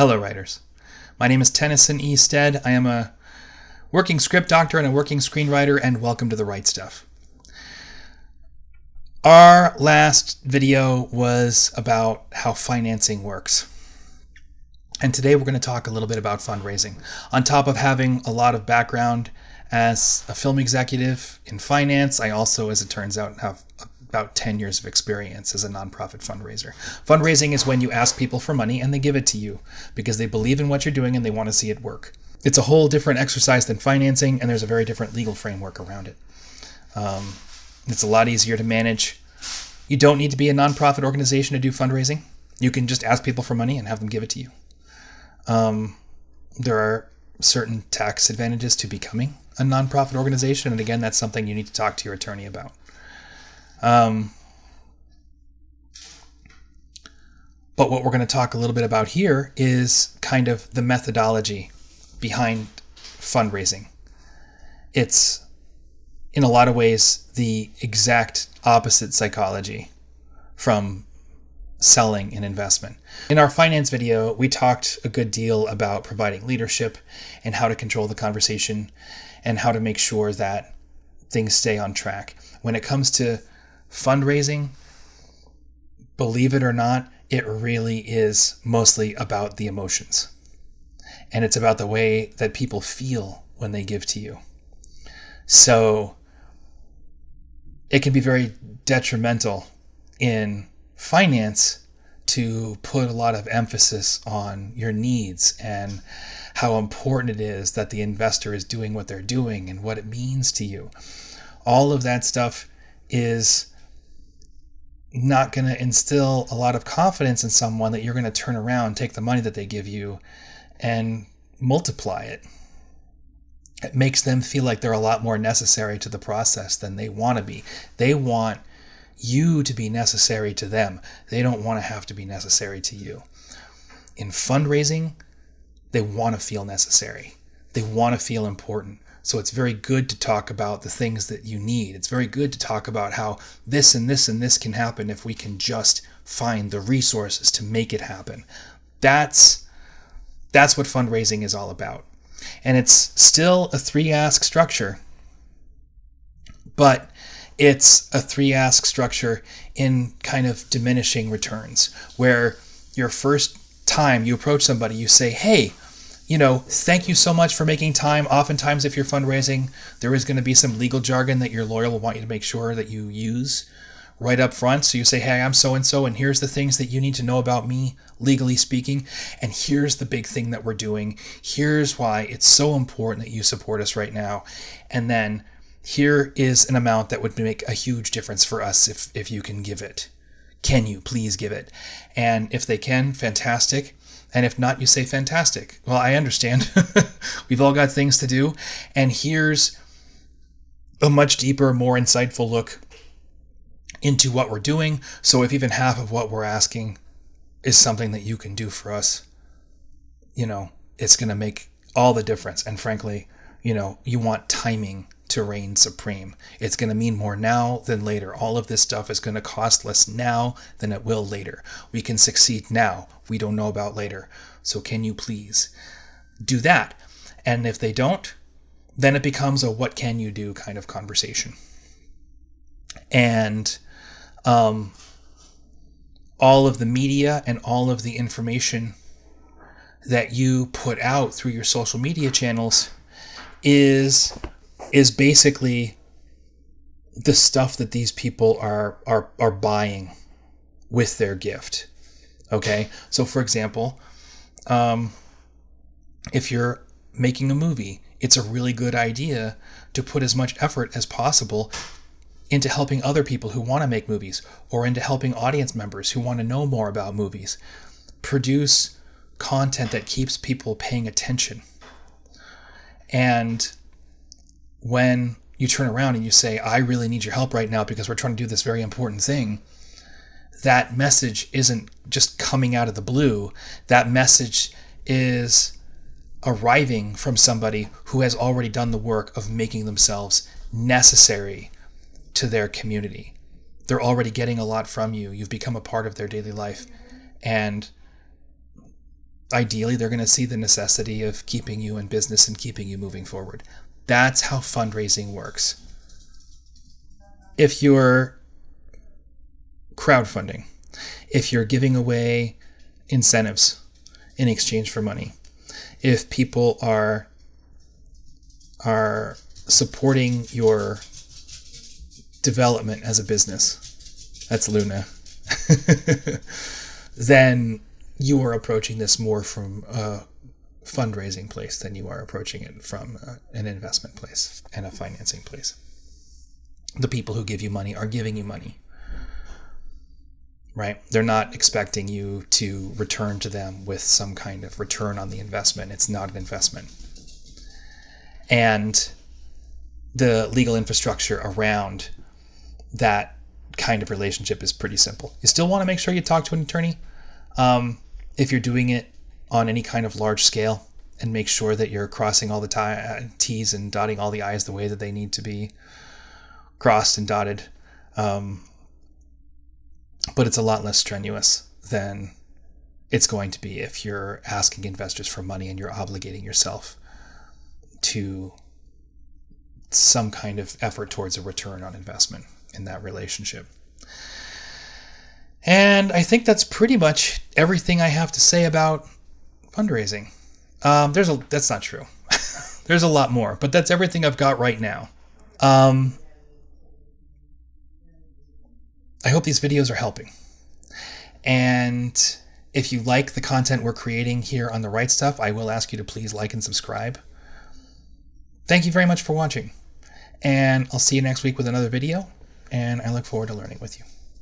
Hello, writers. My name is Tennyson E. Stead. I am a working script doctor and a working screenwriter, and welcome to The Right Stuff. Our last video was about how financing works. And today we're going to talk a little bit about fundraising. On top of having a lot of background as a film executive in finance, I also, as it turns out, have about 10 years of experience as a nonprofit fundraiser. Fundraising is when you ask people for money and they give it to you because they believe in what you're doing and they want to see it work. It's a whole different exercise than financing, and there's a very different legal framework around it. It's a lot easier to manage. You don't need to be a nonprofit organization to do fundraising. You can just ask people for money and have them give it to you. There are certain tax advantages to becoming a nonprofit organization, and again, that's something you need to talk to your attorney about. But what we're going to talk a little bit about here is kind of the methodology behind fundraising. It's, in a lot of ways, the exact opposite psychology from selling and investment. In our finance video, we talked a good deal about providing leadership and how to control the conversation and how to make sure that things stay on track. When it comes to fundraising, believe it or not, it really is mostly about the emotions. And it's about the way that people feel when they give to you. So it can be very detrimental in finance to put a lot of emphasis on your needs and how important it is that the investor is doing what they're doing and what it means to you. All of that stuff is not going to instill a lot of confidence in someone that you're going to turn around, take the money that they give you, and multiply it. It makes them feel like they're a lot more necessary to the process than they want to be. They want you to be necessary to them. They don't want to have to be necessary to you. In fundraising, they want to feel necessary. They want to feel important. So it's very good to talk about the things that you need. It's very good to talk about how this and this and this can happen if we can just find the resources to make it happen. That's what fundraising is all about. And it's still a 3-ask structure, but it's a 3-ask structure in kind of diminishing returns, where your first time you approach somebody, you say, hey, thank you so much for making time. Oftentimes, if you're fundraising, there is going to be some legal jargon that your lawyer will want you to make sure that you use right up front. So you say, hey, I'm so-and-so, and here's the things that you need to know about me, legally speaking. And here's the big thing that we're doing. Here's why it's so important that you support us right now. And then here is an amount that would make a huge difference for us if you can give it. Can you please give it? And if they can, fantastic. And if not, you say, fantastic. Well, I understand. We've all got things to do. And here's a much deeper, more insightful look into what we're doing. So if even half of what we're asking is something that you can do for us, it's going to make all the difference. And frankly, you want timing to reign supreme. It's going to mean more now than later. All of this stuff is going to cost less now than it will later. We can succeed now. We don't know about later. So can you please do that? And if they don't, then it becomes a what can you do kind of conversation. And all of the media and all of the information that you put out through your social media channels is basically the stuff that these people are buying with their gift. Okay? So for example, if you're making a movie, it's a really good idea to put as much effort as possible into helping other people who want to make movies, or into helping audience members who want to know more about movies. Produce content that keeps people paying attention. And when you turn around and you say, I really need your help right now because we're trying to do this very important thing, that message isn't just coming out of the blue. That message is arriving from somebody who has already done the work of making themselves necessary to their community. They're already getting a lot from you. You've become a part of their daily life. And ideally they're going to see the necessity of keeping you in business and keeping you moving forward. That's how fundraising works. If you're crowdfunding, if you're giving away incentives in exchange for money, if people are supporting your development as a business, that's Luna, then you are approaching this more from a fundraising place than you are approaching it from an investment place and a financing place. The people who give you money are giving you money, right? They're not expecting you to return to them with some kind of return on the investment. It's not an investment. And the legal infrastructure around that kind of relationship is pretty simple. You still want to make sure you talk to an attorney if you're doing it on any kind of large scale, and make sure that you're crossing all the T's and dotting all the I's the way that they need to be crossed and dotted. But it's a lot less strenuous than it's going to be if you're asking investors for money and you're obligating yourself to some kind of effort towards a return on investment in that relationship. And I think that's pretty much everything I have to say about fundraising. That's not true. There's a lot more, but that's everything I've got right now. I hope these videos are helping. And if you like the content we're creating here on The Right Stuff, I will ask you to please like and subscribe. Thank you very much for watching. And I'll see you next week with another video, and I look forward to learning with you.